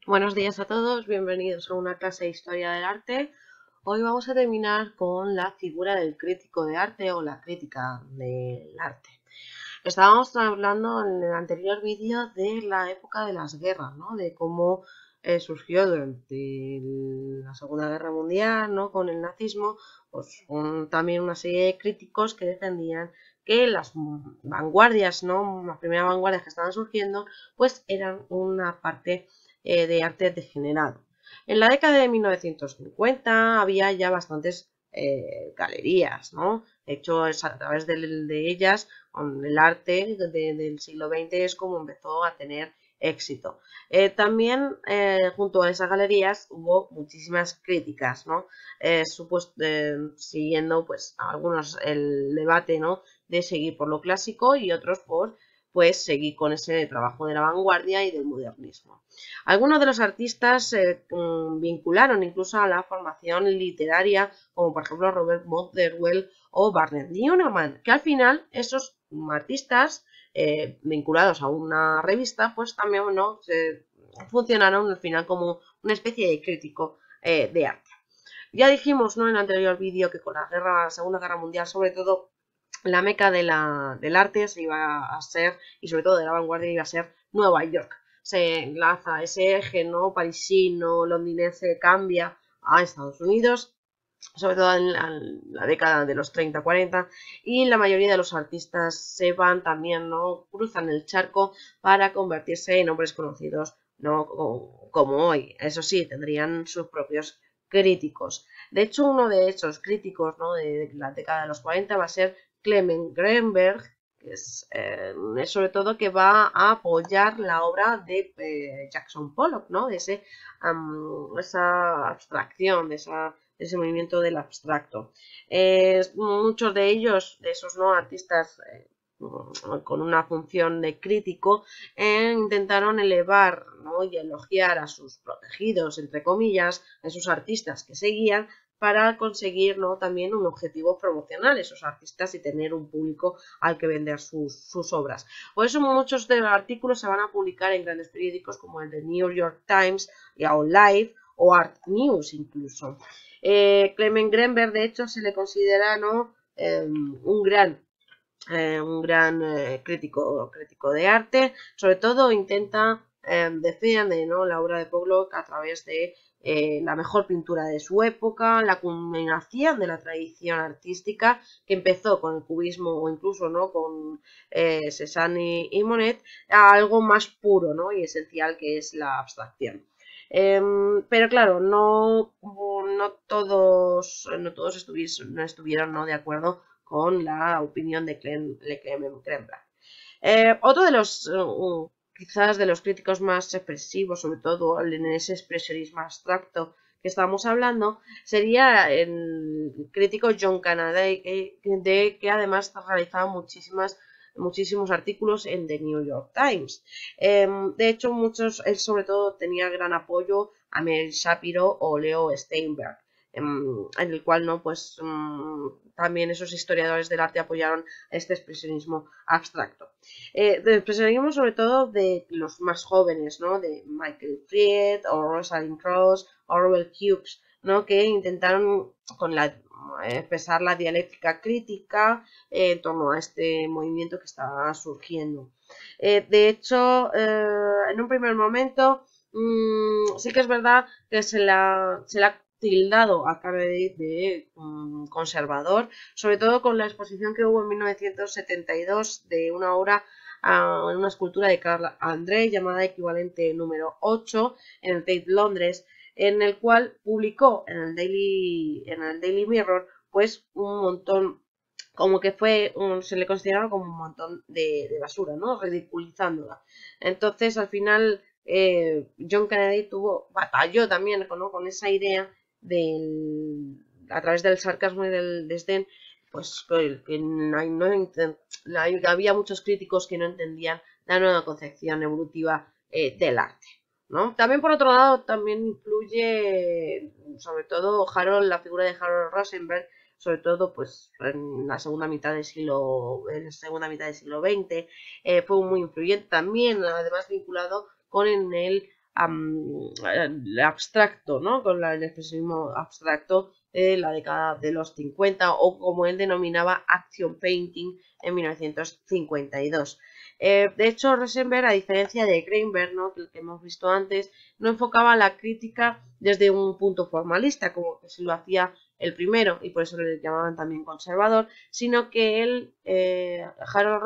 Buenos días a todos, bienvenidos a una clase de Historia del Arte. Hoy vamos a terminar con la figura del crítico de arte o la crítica del arte. Estábamos hablando en el anterior vídeo de la época de las guerras, ¿no? De cómo surgió durante la Segunda Guerra Mundial, ¿no? Con el nazismo, pues también una serie de críticos que defendían que las vanguardias, ¿no? Las primeras vanguardias que estaban surgiendo, pues eran una parte de arte degenerado. En la década de 1950 había ya bastantes galerías, ¿no? De hecho, es a través de ellas, con el arte del siglo XX, es como empezó a tener éxito. También junto a esas galerías hubo muchísimas críticas, ¿no? Siguiendo pues algunos el debate, ¿no? De seguir por lo clásico y otros por pues seguir con ese trabajo de la vanguardia y del modernismo. Algunos de los artistas se vincularon incluso a la formación literaria, como por ejemplo Robert Motherwell o Barnett Newman, que al final esos artistas vinculados a una revista, pues también ¿no? Funcionaron al final como una especie de crítico de arte. Ya dijimos, ¿no? En el anterior vídeo que con la Segunda Guerra Mundial, sobre todo, la meca del arte se iba a ser, y sobre todo de la vanguardia, iba a ser Nueva York. Se enlaza ese eje, ¿no? Parisino, londinense, cambia a Estados Unidos, sobre todo en la década de los 30-40, y la mayoría de los artistas se van también, ¿no? Cruzan el charco para convertirse en hombres conocidos, ¿no? Como hoy. Eso sí, tendrían sus propios críticos. De hecho, uno de esos críticos, ¿no? de la década de los 40 va a ser Clement Greenberg, que es sobre todo que va a apoyar la obra de Jackson Pollock, ¿no? De esa abstracción, de ese movimiento del abstracto. Muchos de ellos, de esos no artistas con una función de crítico, intentaron elevar, ¿no? y elogiar a sus protegidos, entre comillas, a esos artistas que seguían, para conseguir, ¿no? también un objetivo promocional, esos artistas, y tener un público al que vender sus obras. Por eso muchos de los artículos se van a publicar en grandes periódicos como el de New York Times, o Life o Art News incluso. Clement Greenberg, de hecho, se le considera, ¿no? Un gran crítico de arte. Sobre todo intenta defiende, ¿no? la obra de Pollock a través de la mejor pintura de su época, la culminación de la tradición artística que empezó con el cubismo o incluso, ¿no? con Cézanne y Monet, a algo más puro, ¿no? y esencial, que es la abstracción. Pero claro, no todos estuvieron, ¿no? de acuerdo con la opinión de Clement Greenberg. Otro de los, quizás de los críticos más expresivos, sobre todo en ese expresionismo abstracto que estábamos hablando, sería el crítico John Canaday, que además realizaba muchísimos artículos en The New York Times. De hecho, él sobre todo tenía gran apoyo a Mary Shapiro o Leo Steinberg, en el cual no pues también esos historiadores del arte apoyaron este expresionismo abstracto. Del expresionismo sobre todo de los más jóvenes, ¿no? de Michael Fried o Rosalind Krauss o Robert Hughes, ¿no? que intentaron expresar la dialéctica crítica en torno a este movimiento que estaba surgiendo. De hecho, en un primer momento, sí que es verdad que se la ha tildado a Carey de conservador, sobre todo con la exposición que hubo en 1972 de una obra, una escultura de Carl André llamada Equivalente número 8 en el Tate, Londres, en el cual publicó en el Daily Mirror pues un montón, como que se le consideraba como un montón de basura, ¿no? Ridiculizándola. Entonces, al final, John Kennedy batalló también, ¿no? con esa idea a través del sarcasmo y del desdén, pues que había muchos críticos que no entendían la nueva concepción evolutiva del arte, ¿no? También, por otro lado, también influye sobre todo la figura de Harold Rosenberg, sobre todo pues en la segunda mitad del siglo XX, fue muy influyente también, además vinculado con el abstracto, ¿no? Con el expresionismo abstracto de la década de los 50, o como él denominaba action painting en 1952. De hecho, Rosenberg, a diferencia de Greenberg, ¿no?, que hemos visto antes, no enfocaba la crítica desde un punto formalista, como que se lo hacía el primero, y por eso le llamaban también conservador, sino que él, Harold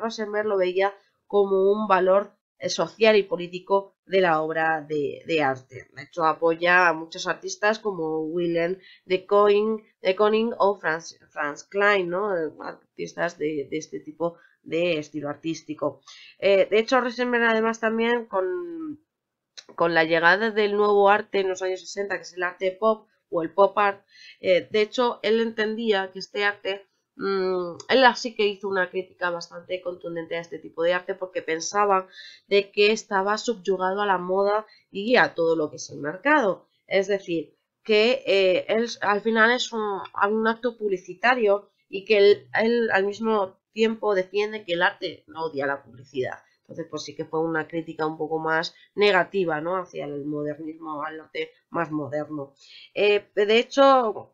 Rosenberg, lo veía como un valor social y político de la obra de arte. De hecho, apoya a muchos artistas como Willem de Kooning o Franz Klein, ¿no?, artistas de este tipo de estilo artístico. De hecho, Rosenberg, además, también con la llegada del nuevo arte en los años 60, que es el arte pop o el pop art, de hecho, él entendía que este arte, él así que hizo una crítica bastante contundente a este tipo de arte, porque pensaba de que estaba subyugado a la moda y a todo lo que es el mercado. Es decir, que él al final es un acto publicitario, y que él al mismo tiempo defiende que el arte no odia la publicidad. Entonces, pues sí que fue una crítica un poco más negativa, ¿no?, hacia el modernismo, al arte más moderno. De hecho,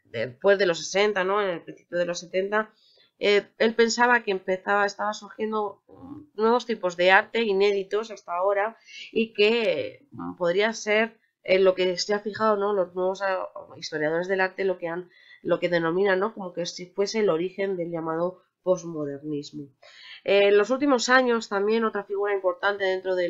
después de los 60, ¿no?, en el principio de los 70, él pensaba que estaba surgiendo nuevos tipos de arte inéditos hasta ahora, y que podría ser lo que se ha fijado, ¿no?, los nuevos historiadores del arte, lo que denominan, ¿no?, como que si fuese el origen del llamado posmodernismo. En los últimos años también otra figura importante dentro de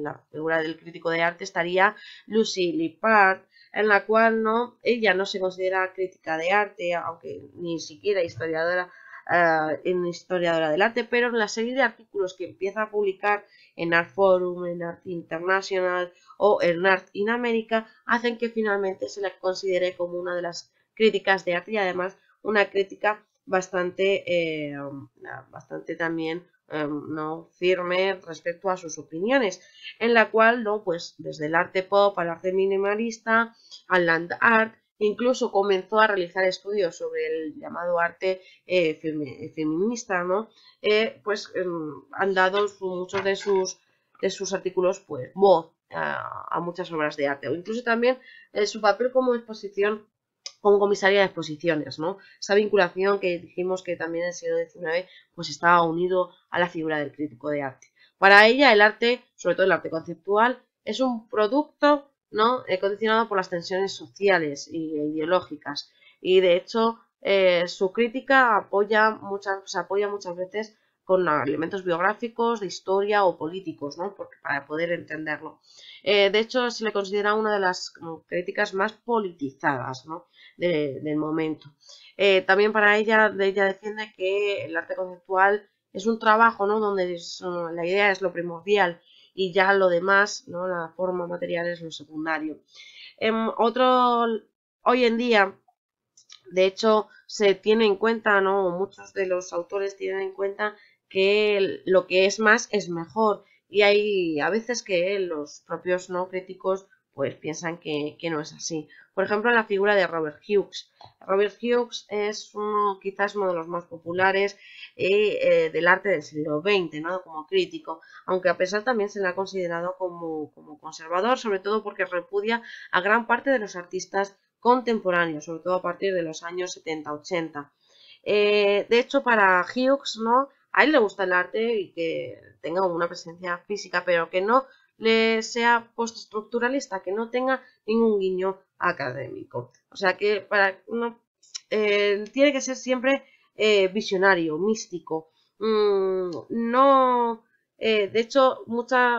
la figura del crítico de arte estaría Lucy Lippard, en la cual ella no se considera crítica de arte, aunque ni siquiera historiadora del arte, pero en la serie de artículos que empieza a publicar en Art Forum, en Art International o en Art in America, hacen que finalmente se la considere como una de las críticas de arte, y además una crítica bastante también no firme respecto a sus opiniones, en la cual pues desde el arte pop al arte minimalista, al land art, incluso comenzó a realizar estudios sobre el llamado arte feminista, ¿no? Pues han dado muchos de sus artículos pues voz a muchas obras de arte, o incluso también su papel como comisaria de exposiciones, ¿no? Esa vinculación que dijimos que también en el siglo XIX pues estaba unido a la figura del crítico de arte. Para ella el arte, sobre todo el arte conceptual, es un producto, ¿no?, condicionado por las tensiones sociales e ideológicas, y de hecho su crítica se apoya muchas veces con elementos biográficos, de historia o políticos, ¿no?, para poder entenderlo. De hecho, se le considera una de las críticas más politizadas, ¿no?, del momento. También para ella defiende que el arte conceptual es un trabajo, ¿no?, donde la idea es lo primordial, y ya lo demás, ¿no?, la forma material, es lo secundario. Hoy en día, de hecho, se tiene en cuenta, ¿no?, muchos de los autores tienen en cuenta que lo que es más es mejor, y hay a veces que los propios no críticos pues piensan que no es así. Por ejemplo, la figura de Robert Hughes. Robert Hughes es quizás uno de los más populares del arte del siglo XX, ¿no?, como crítico, aunque a pesar también se le ha considerado como conservador, sobre todo porque repudia a gran parte de los artistas contemporáneos, sobre todo a partir de los años 70-80. De hecho, para Hughes, ¿no?, a él le gusta el arte y que tenga una presencia física, pero que no le sea postestructuralista, que no tenga ningún guiño académico. O sea que tiene que ser siempre visionario, místico. De hecho,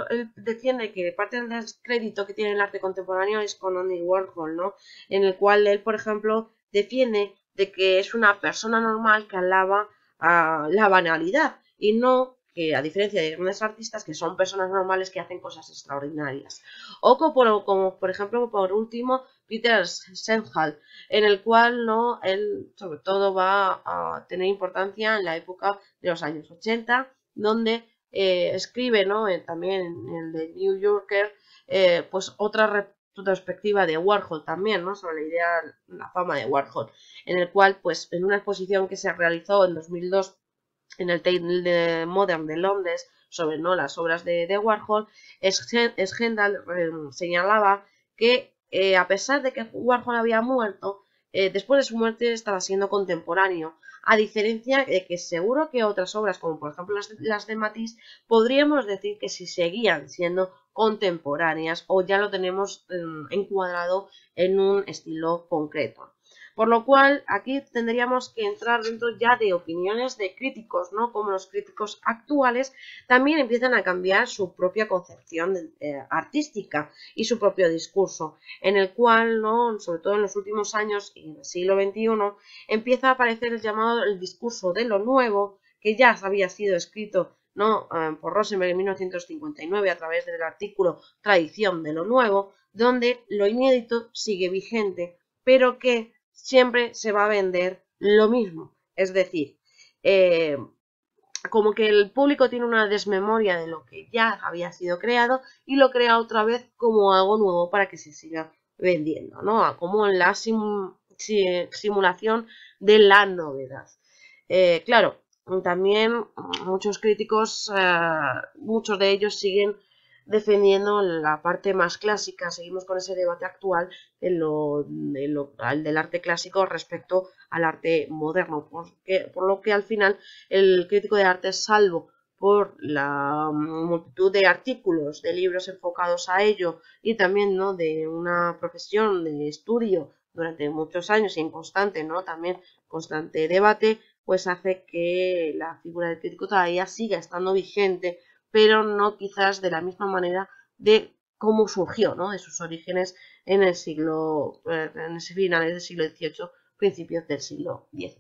él defiende que parte del descrédito que tiene el arte contemporáneo es con Andy Warhol, ¿no?, en el cual él, por ejemplo, defiende de que es una persona normal que alaba a la banalidad, y no que, a diferencia de grandes artistas, que son personas normales que hacen cosas extraordinarias. O como por ejemplo, por último, Peter Senhal, en el cual él sobre todo va a tener importancia en la época de los años 80, donde escribe, ¿no?, también en el de New Yorker, pues otra retrospectiva de Warhol también, ¿no?, sobre la fama de Warhol, en el cual, pues en una exposición que se realizó en 2002 en el Tate Modern de Londres, sobre, ¿no?, las obras de Warhol, Schendal señalaba que a pesar de que Warhol había muerto, después de su muerte estaba siendo contemporáneo, a diferencia de que seguro que otras obras, como por ejemplo las de Matisse, podríamos decir que si seguían siendo contemporáneas o ya lo tenemos encuadrado en un estilo concreto. Por lo cual, aquí tendríamos que entrar dentro ya de opiniones de críticos, ¿no? Como los críticos actuales también empiezan a cambiar su propia concepción artística y su propio discurso, en el cual, ¿no?, sobre todo en los últimos años y en el siglo XXI, empieza a aparecer el llamado el discurso de lo nuevo, que ya había sido escrito, ¿no?, por Rosenberg en 1959 a través del artículo Tradición de lo Nuevo, donde lo inédito sigue vigente, pero que siempre se va a vender lo mismo. Es decir, como que el público tiene una desmemoria de lo que ya había sido creado y lo crea otra vez como algo nuevo para que se siga vendiendo, ¿no? Como en la simulación de la novedad. Claro, también muchos críticos, muchos de ellos siguen defendiendo la parte más clásica. Seguimos con ese debate actual del arte clásico respecto al arte moderno, por lo que al final el crítico de arte, salvo por la multitud de artículos, de libros enfocados a ello y también, ¿no?, de una profesión de estudio durante muchos años y en constante, ¿no?, también constante debate, pues hace que la figura del crítico todavía siga estando vigente, pero no quizás de la misma manera de cómo surgió, ¿no?, de sus orígenes en el siglo, en ese finales del siglo XVIII, principios del siglo XIX.